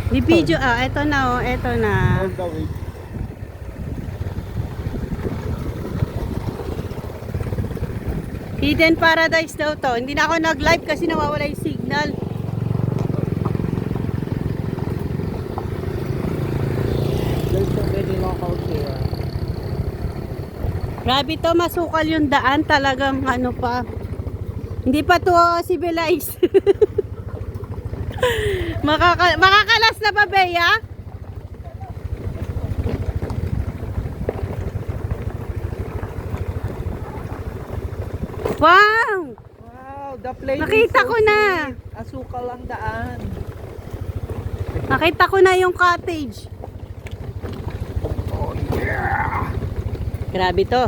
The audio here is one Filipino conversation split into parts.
Di video, eto na oh, eto na. On the way. Hidden Paradise daw to. Hindi na ako nag-live kasi nawawala yung signal. There's so many locals here. Grabe to, masukal yung daan. Talagang ano pa. Hindi pa to civilized. Makakalas na ba, Bea? Wow! Wow, the place Nakita is so ko na. sweet. Asukal ang daan. Nakita ko na yung cottage. Oh yeah! Grabe to.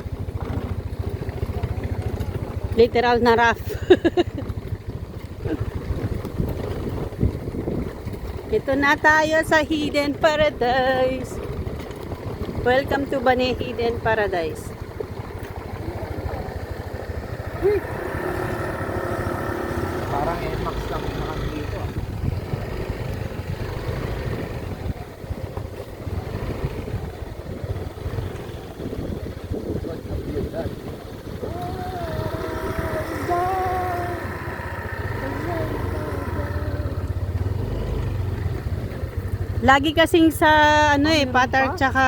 Literal na rough. Ito na tayo sa Hidden Paradise. Welcome to Bani Hidden Paradise. Parang NMAX lang yung nakan dito. What's up with that? Lagi kasing sa ano Patar tsaka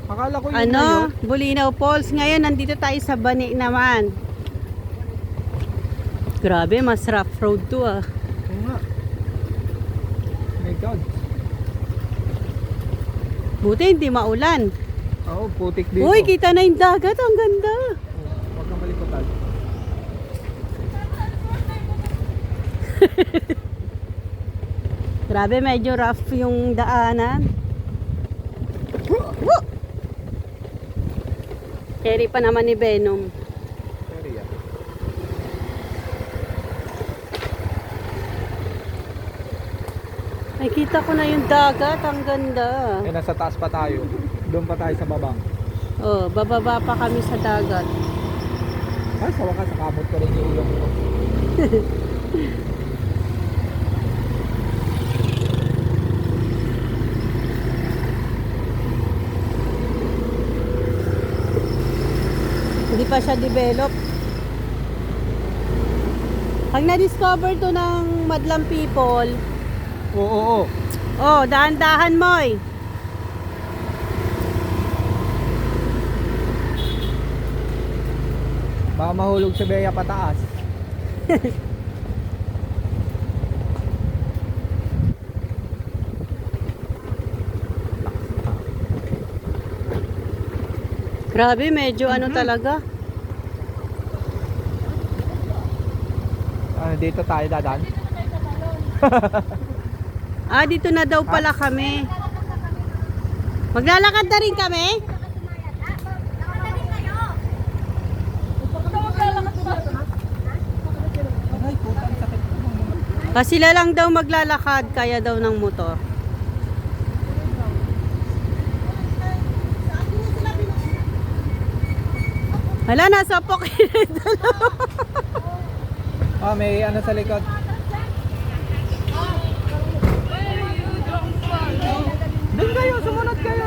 Akala ko yun ano, Bulinaw Falls. Ngayon nandito tayo sa Bani naman. Grabe, mas rough road to ah. Oo nga. Oh my God. Buti hindi maulan. Oo, putik dito. Uy, kita na yung dagat. Ang ganda. Huwag kang malikotan. Grabe, medyo rough yung daanan. Carry pa naman ni Venom. Area. Nakita ko na yung dagat. Ang ganda. Eh, nasa taas pa tayo. Doon pa tayo sa baba. Oh, bababa pa kami sa dagat. Ay, sa wakas, nakamot ko rin yung ulo ko. Hindi pa siya develop. Pag na-discover to ng madlang people, Oo, oo. oh, dahan-dahan mo eh. Baka mahulog si Bea pataas. Grabe, medyo ano talaga. Dito tayo dadan. Ah, dito na daw pala kami. Maglalakad na rin kami? Ay, putang sakit ko. Kasi sila lang daw maglalakad, kaya daw ng motor. Hala, nasa pocket. May ano sa likod. Doon kayo, sumunod kayo.